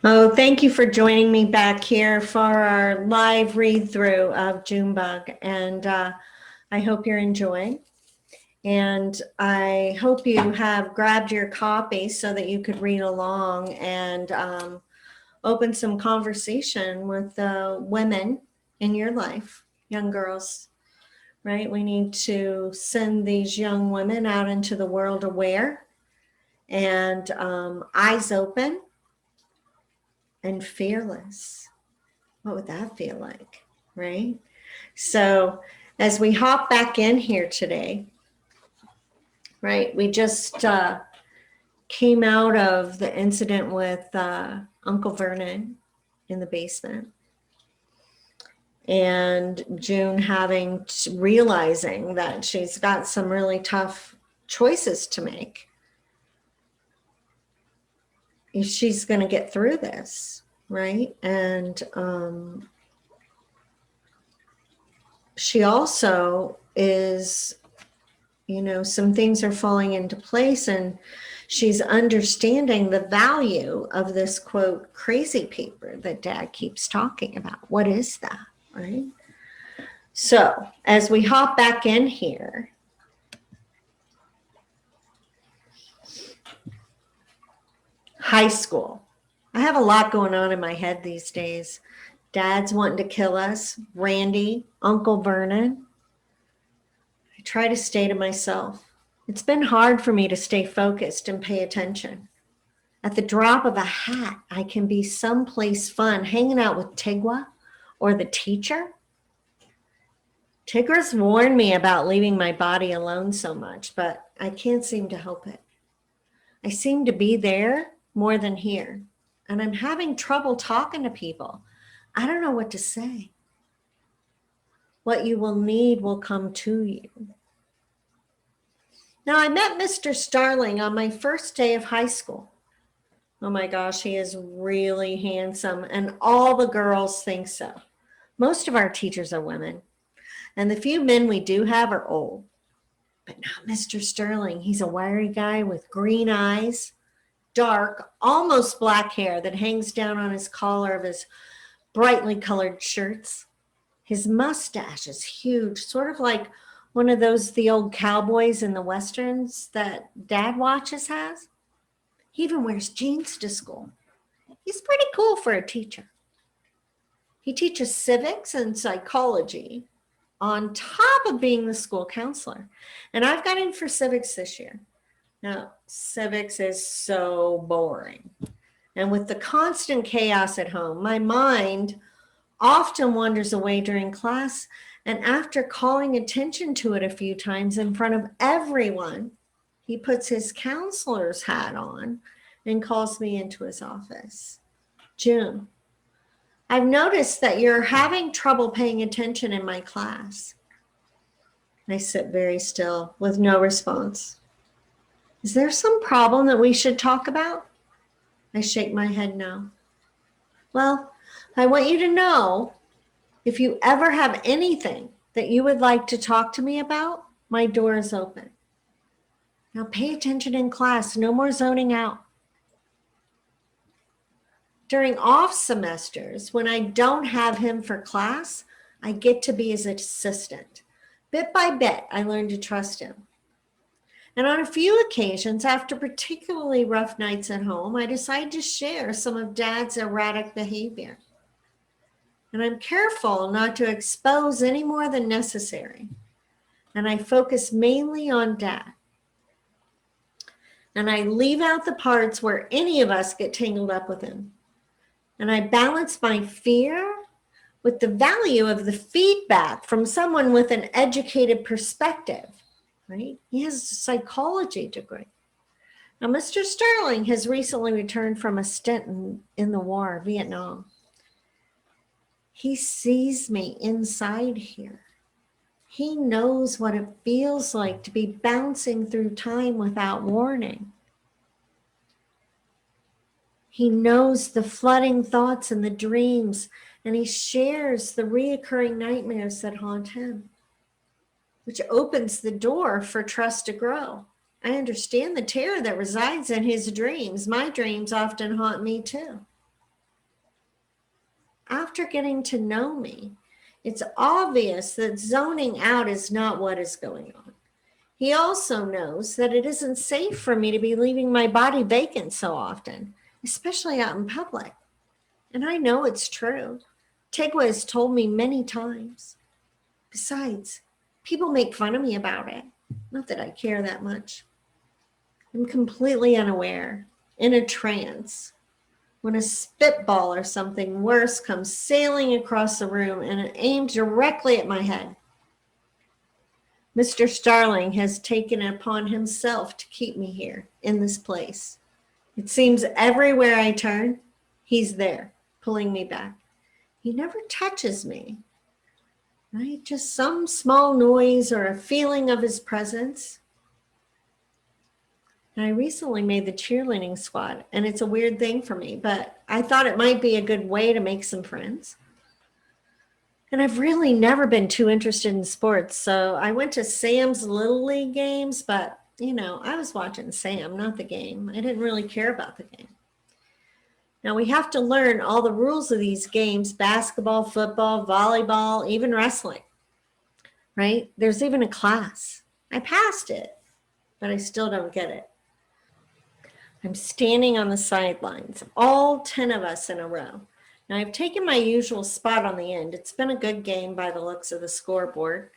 Oh, thank you for joining me back here for our live read through of Junebug. And I hope you're enjoying. And I hope you have grabbed your copy so that you could read along and open some conversation with the women in your life, young girls, right? We need to send these young women out into the world aware and eyes open and fearless. What would that feel like, right? So as we hop back in here today, right, we just came out of the incident with Uncle Vernon in the basement, and June realizing that she's got some really tough choices to make if she's going to get through this, right? And she also is, some things are falling into place, and she's understanding the value of this quote crazy paper that Dad keeps talking about. What is that, right? So as we hop back in here, high school. I have a lot going on in my head these days. Dad's wanting to kill us, Randy, Uncle Vernon. I try to stay to myself. It's been hard for me to stay focused and pay attention. At the drop of a hat, I can be someplace fun, hanging out with Tigwa or the teacher. Tigra's warned me about leaving my body alone so much, but I can't seem to help it. I seem to be there more than here, and I'm having trouble talking to people. I don't know what to say. What you will need will come to you. Now, I met Mr. Starling on my first day of high school. Oh my gosh, he is really handsome, and all the girls think so. Most of our teachers are women, and the few men we do have are old. But not Mr. Sterling. He's a wiry guy with green eyes, dark, almost black hair that hangs down on his collar of his brightly colored shirts. His mustache is huge, sort of like one of the old cowboys in the westerns that Dad watches has. He even wears jeans to school. He's pretty cool for a teacher. He teaches civics and psychology on top of being the school counselor. And I've got in for civics this year. Now, civics is so boring. And with the constant chaos at home, my mind often wanders away during class, and after calling attention to it a few times in front of everyone, he puts his counselor's hat on and calls me into his office. June, I've noticed that you're having trouble paying attention in my class. I sit very still with no response. Is there some problem that we should talk about? I shake my head no. Well, I want you to know, if you ever have anything that you would like to talk to me about, my door is open. Now pay attention in class, no more zoning out. During off semesters, when I don't have him for class, I get to be his assistant. Bit by bit, I learn to trust him. And on a few occasions, after particularly rough nights at home, I decide to share some of Dad's erratic behavior. And I'm careful not to expose any more than necessary. And I focus mainly on Dad. And I leave out the parts where any of us get tangled up with him. And I balance my fear with the value of the feedback from someone with an educated perspective, right? He has a psychology degree. Now, Mr. Sterling has recently returned from a stint in the war, Vietnam. He sees me inside here. He knows what it feels like to be bouncing through time without warning. He knows the flooding thoughts and the dreams, and he shares the reoccurring nightmares that haunt him, which opens the door for trust to grow. I understand the terror that resides in his dreams. My dreams often haunt me too. after getting to know me, it's obvious that zoning out is not what is going on. He also knows that it isn't safe for me to be leaving my body vacant so often, especially out in public. And I know it's true. Tegwa has told me many times. Besides, people make fun of me about it. Not that I care that much. I'm completely unaware, in a trance, when a spitball or something worse comes sailing across the room and aimed directly at my head. Mr. Starling has taken it upon himself to keep me here in this place. It seems everywhere I turn, he's there, pulling me back. He never touches me, right? Just some small noise or a feeling of his presence. And I recently made the cheerleading squad, and it's a weird thing for me, but I thought it might be a good way to make some friends. And I've really never been too interested in sports. So I went to Sam's Little League games, but I was watching Sam, not the game. I didn't really care about the game. Now we have to learn all the rules of these games: basketball, football, volleyball, even wrestling, right? There's even a class. I passed it, but I still don't get it. I'm standing on the sidelines, all 10 of us in a row. Now I've taken my usual spot on the end. It's been a good game by the looks of the scoreboard.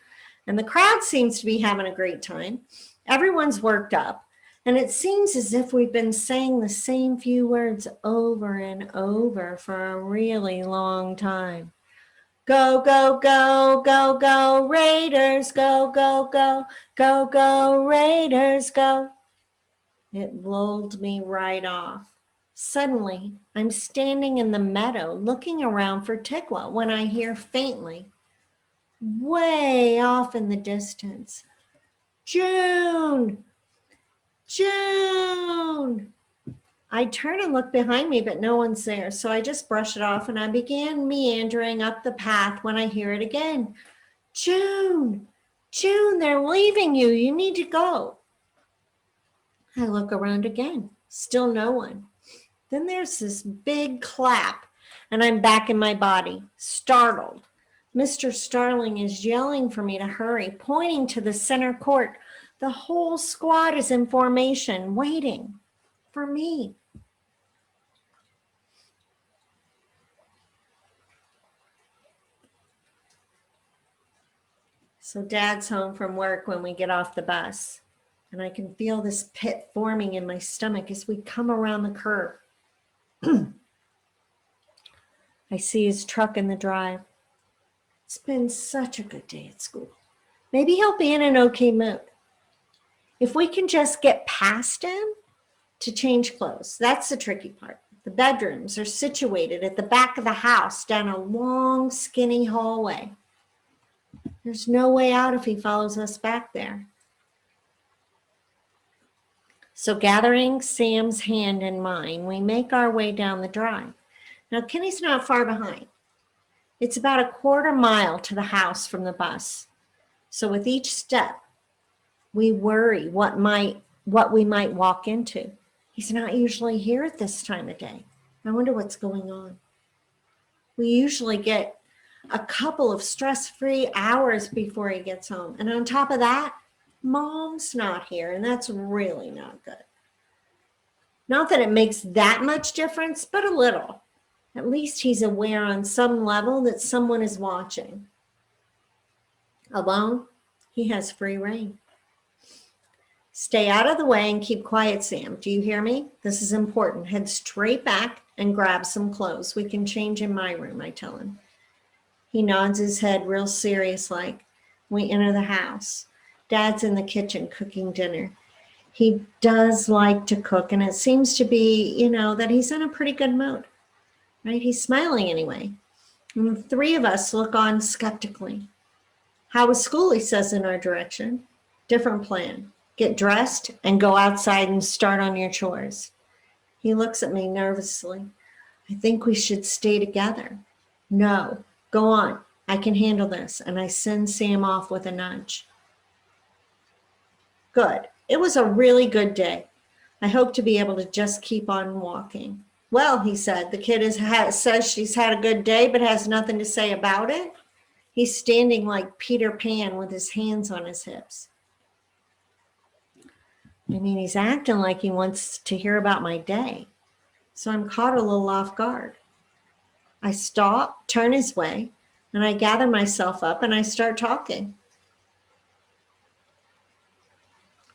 And the crowd seems to be having a great time. Everyone's worked up. And it seems as if we've been saying the same few words over and over for a really long time. Go, go, go, go, go, Raiders, go, go, go, go, go, Raiders, go. It lulled me right off. Suddenly, I'm standing in the meadow looking around for Tegwa when I hear faintly, way off in the distance, June! June! I turn and look behind me, but no one's there, so I just brush it off and I began meandering up the path when I hear it again. June! June, they're leaving you. You need to go. I look around again. Still no one. Then there's this big clap, and I'm back in my body, startled. Mr. Starling is yelling for me to hurry, pointing to the center court. The whole squad is in formation, waiting for me. So Dad's home from work when we get off the bus, and I can feel this pit forming in my stomach as we come around the curve. I see his truck in the drive. It's been such a good day at school. Maybe he'll be in an okay mood. If we can just get past him to change clothes, that's the tricky part. The bedrooms are situated at the back of the house down a long, skinny hallway. There's no way out if he follows us back there. So gathering Sam's hand in mine, we make our way down the drive. Now, Kenny's not far behind. It's about a quarter mile to the house from the bus. So with each step, we worry what we might walk into. He's not usually here at this time of day. I wonder what's going on. We usually get a couple of stress-free hours before he gets home. And on top of that, Mom's not here, and that's really not good. Not that it makes that much difference, but a little. At least he's aware on some level that someone is watching. Alone, he has free reign. Stay out of the way and keep quiet, Sam. Do you hear me? This is important. Head straight back and grab some clothes. We can change in my room, I tell him. He nods his head real serious like. We enter the house. Dad's in the kitchen cooking dinner. He does like to cook, and it seems to be, that he's in a pretty good mood, right? He's smiling anyway. And the three of us look on skeptically. How was school, he says in our direction. Different plan. Get dressed and go outside and start on your chores. He looks at me nervously. I think we should stay together. No, go on. I can handle this. And I send Sam off with a nudge. Good. It was a really good day. I hope to be able to just keep on walking. Well, he said, the kid says she's had a good day but has nothing to say about it. He's standing like Peter Pan with his hands on his hips. I mean, he's acting like he wants to hear about my day. So I'm caught a little off guard. I stop, turn his way, and I gather myself up and I start talking.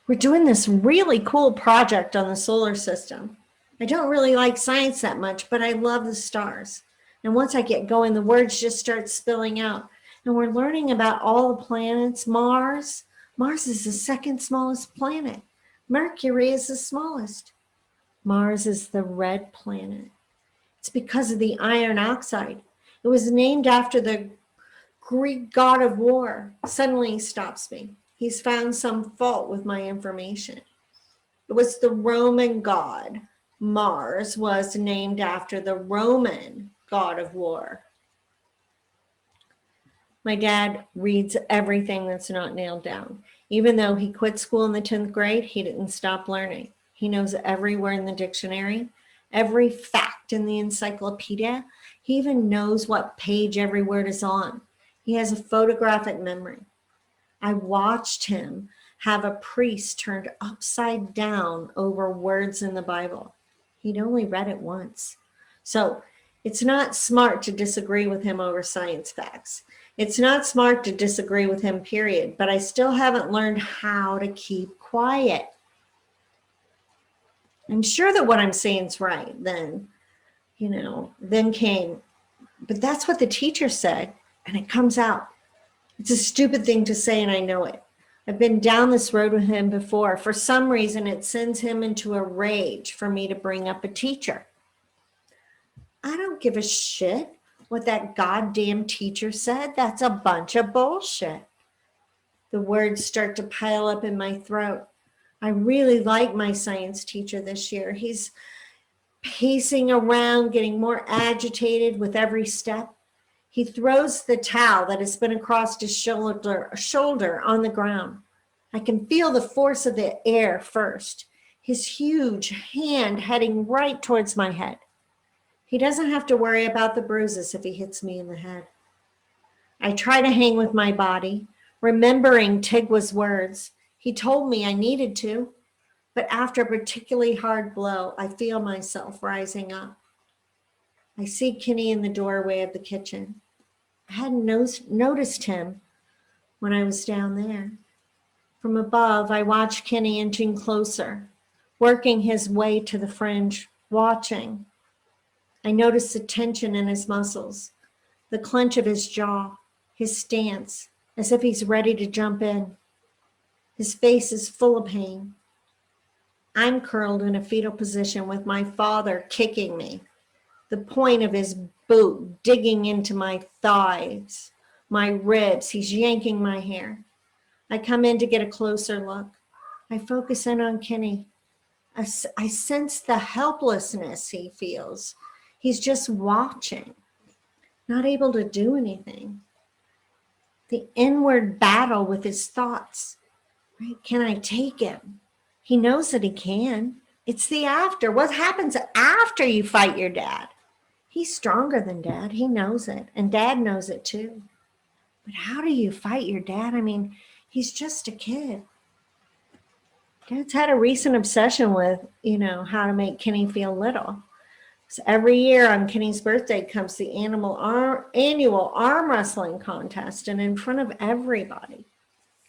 We're doing this really cool project on the solar system. I don't really like science that much, but I love the stars. And once I get going, the words just start spilling out. And we're learning about all the planets. Mars is the second smallest planet. Mercury is the smallest. Mars is the red planet. It's because of the iron oxide. It was named after the Greek god of war. Suddenly he stops me. He's found some fault with my information. It was the Roman god. Mars was named after the Roman god of war. My dad reads everything that's not nailed down. Even though he quit school in the 10th grade, he didn't stop learning. He knows every word in the dictionary, every fact in the encyclopedia. He even knows what page every word is on. He has a photographic memory. I watched him have a priest turned upside down over words in the Bible. He'd only read it once. So it's not smart to disagree with him over science facts. It's not smart to disagree with him, period. But I still haven't learned how to keep quiet. I'm sure that what I'm saying is right. Then came, but that's what the teacher said, and it comes out. It's a stupid thing to say, and I know it. I've been down this road with him before. For some reason, it sends him into a rage for me to bring up a teacher. I don't give a shit what that goddamn teacher said. That's a bunch of bullshit. The words start to pile up in my throat. I really like my science teacher this year. He's pacing around, getting more agitated with every step. He throws the towel that has been across his shoulder on the ground. I can feel the force of the air first, his huge hand heading right towards my head. He doesn't have to worry about the bruises if he hits me in the head. I try to hang with my body, remembering Tigwa's words. He told me I needed to, but after a particularly hard blow, I feel myself rising up. I see Kenny in the doorway of the kitchen. I hadn't noticed him when I was down there. From above, I watch Kenny inching closer, working his way to the fringe, watching. I notice the tension in his muscles, the clench of his jaw, his stance, as if he's ready to jump in. His face is full of pain. I'm curled in a fetal position with my father kicking me, the point of his boot digging into my thighs, my ribs. He's yanking my hair. I come in to get a closer look. I focus in on Kenny. I sense the helplessness he feels. He's just watching, not able to do anything. The inward battle with his thoughts, right? Can I take him? He knows that he can. It's the after. What happens after you fight your dad? He's stronger than dad. He knows it. And dad knows it too. But how do you fight your dad? I mean, he's just a kid. Dad's had a recent obsession with, how to make Kenny feel little. So every year on Kenny's birthday comes the annual arm wrestling contest, and in front of everybody.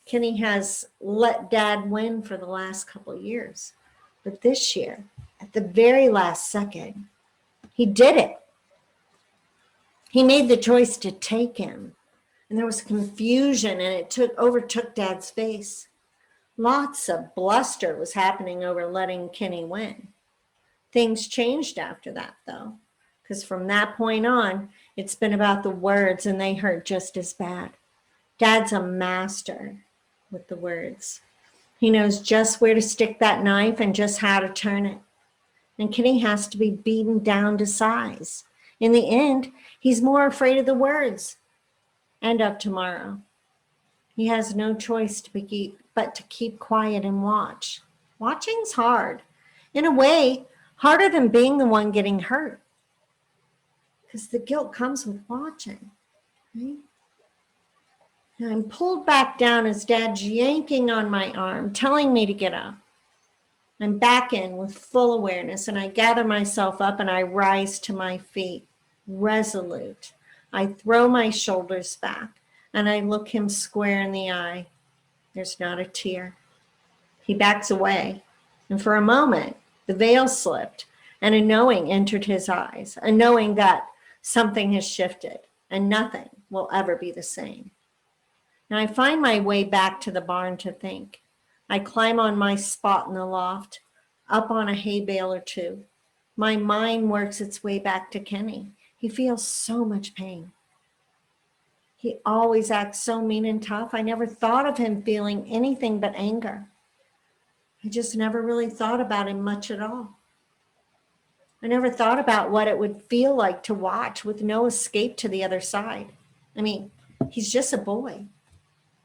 Kenny has let dad win for the last couple of years. But this year, at the very last second, he did it. He made the choice to take him. And there was confusion, and it overtook dad's face. Lots of bluster was happening over letting Kenny win. Things changed after that, though, because from that point on, it's been about the words, and they hurt just as bad. Dad's a master with the words. He knows just where to stick that knife and just how to turn it. And Kenny has to be beaten down to size. In the end, he's more afraid of the words and of tomorrow. He has no choice but to keep quiet and watch. Watching's hard. In a way, Harder than being the one getting hurt. Because the guilt comes with watching, right? And I'm pulled back down as Dad's yanking on my arm, telling me to get up. I'm back in with full awareness, and I gather myself up and I rise to my feet, resolute. I throw my shoulders back and I look him square in the eye. There's not a tear. He backs away, and for a moment, the veil slipped and a knowing entered his eyes, a knowing that something has shifted and nothing will ever be the same. Now I find my way back to the barn to think. I climb on my spot in the loft, up on a hay bale or two. My mind works its way back to Kenny. He feels so much pain. He always acts so mean and tough. I never thought of him feeling anything but anger. I just never really thought about him much at all. I never thought about what it would feel like to watch with no escape to the other side. I mean, he's just a boy.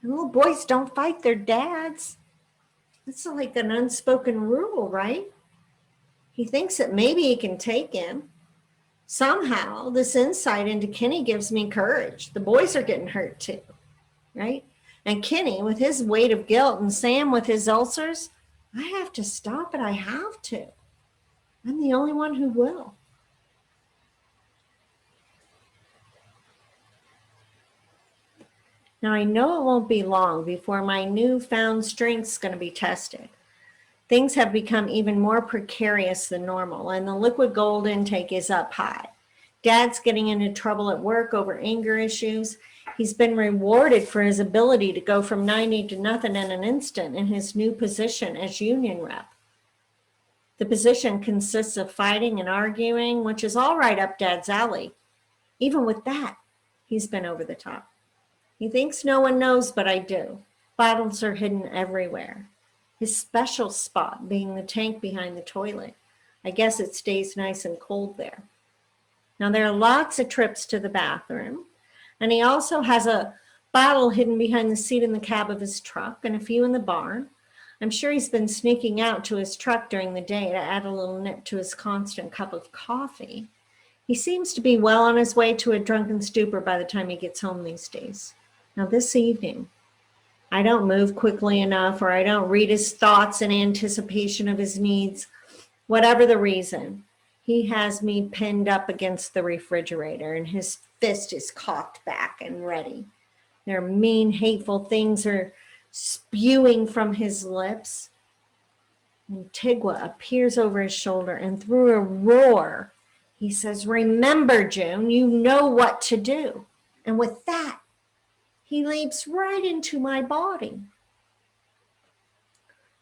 And little boys don't fight their dads. It's like an unspoken rule, right? He thinks that maybe he can take him. Somehow, this insight into Kenny gives me courage. The boys are getting hurt too, right? And Kenny, with his weight of guilt, and Sam with his ulcers, I have to stop it. I have to. I'm the only one who will. Now, I know it won't be long before my newfound strength's going to be tested. Things have become even more precarious than normal, and the liquid gold intake is up high. Dad's getting into trouble at work over anger issues. He's been rewarded for his ability to go from 90 to nothing in an instant in his new position as union rep. The position consists of fighting and arguing, which is all right up Dad's alley. Even with that, he's been over the top. He thinks no one knows, but I do. Bottles are hidden everywhere. His special spot being the tank behind the toilet. I guess it stays nice and cold there. Now, there are lots of trips to the bathroom, and he also has a bottle hidden behind the seat in the cab of his truck and a few in the barn. I'm sure he's been sneaking out to his truck during the day to add a little nip to his constant cup of coffee. He seems to be well on his way to a drunken stupor by the time he gets home these days. Now, this evening, I don't move quickly enough, or I don't read his thoughts in anticipation of his needs. Whatever the reason, he has me pinned up against the refrigerator, and his fist is cocked back and ready. Their mean, hateful things are spewing from his lips. And Tigwa appears over his shoulder, and through a roar, he says, "Remember, June, you know what to do." And with that, he leaps right into my body.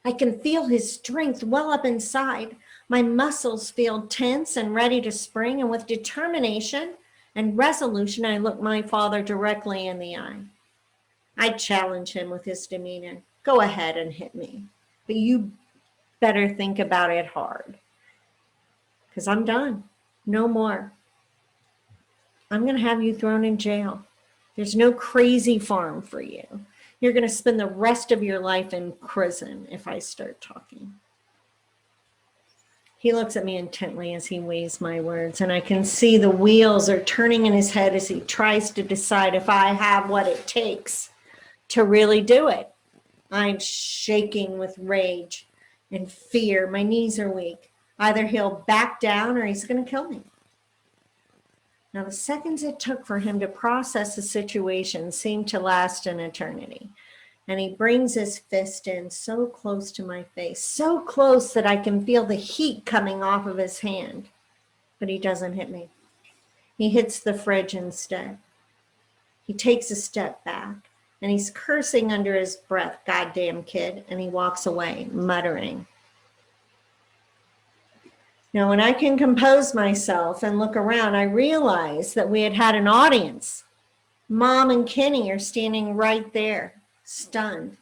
I can feel his strength well up inside. My muscles feel tense and ready to spring, and with determination and resolution, I look my father directly in the eye. I challenge him with his demeanor. Go ahead and hit me, but you better think about it hard, because I'm done. No more. I'm going to have you thrown in jail. There's no crazy farm for you. You're going to spend the rest of your life in prison if I start talking. He looks at me intently as he weighs my words, and I can see the wheels are turning in his head as he tries to decide if I have what it takes to really do it. I'm shaking with rage and fear. My knees are weak. Either he'll back down or he's going to kill me. Now, the seconds it took for him to process the situation seemed to last an eternity. And he brings his fist in so close to my face, so close that I can feel the heat coming off of his hand. But he doesn't hit me. He hits the fridge instead. He takes a step back, and he's cursing under his breath, "Goddamn kid," and he walks away, muttering. Now, when I can compose myself and look around, I realize that we had an audience. Mom and Kenny are standing right there, stunned.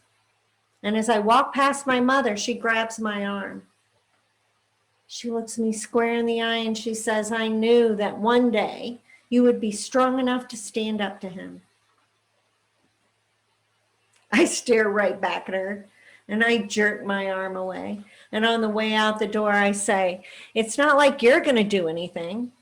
And as I walk past my mother, she grabs my arm. She looks me square in the eye and she says, "I knew that one day you would be strong enough to stand up to him." I stare right back at her and I jerk my arm away. And on the way out the door, I say, it's not like you're going to do anything.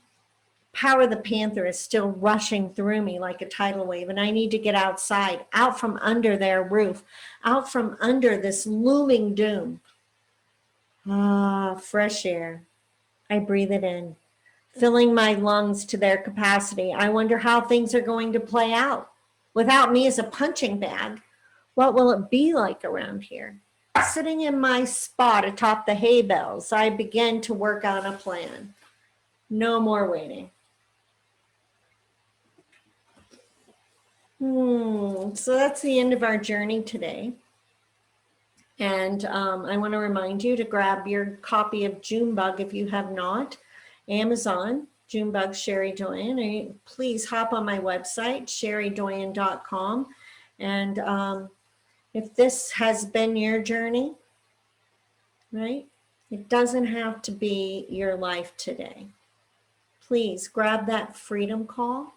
Power the Panther is still rushing through me like a tidal wave, and I need to get outside, out from under their roof, out from under this looming doom. Ah, fresh air. I breathe it in, filling my lungs to their capacity. I wonder how things are going to play out. Without me as a punching bag, what will it be like around here? Sitting in my spot atop the hay bales, I begin to work on a plan. No more waiting. So that's the end of our journey today. And I want to remind you to grab your copy of Junebug if you have not. Amazon, Junebug Cherie Doyen. Please hop on my website, cheriedoyen.com. And if this has been your journey, right, it doesn't have to be your life today. Please grab that freedom call,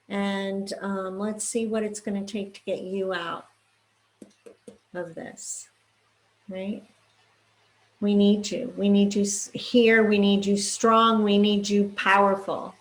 and let's see what it's going to take to get you out of this, right? We need you. We need you here. We need you strong. We need you powerful.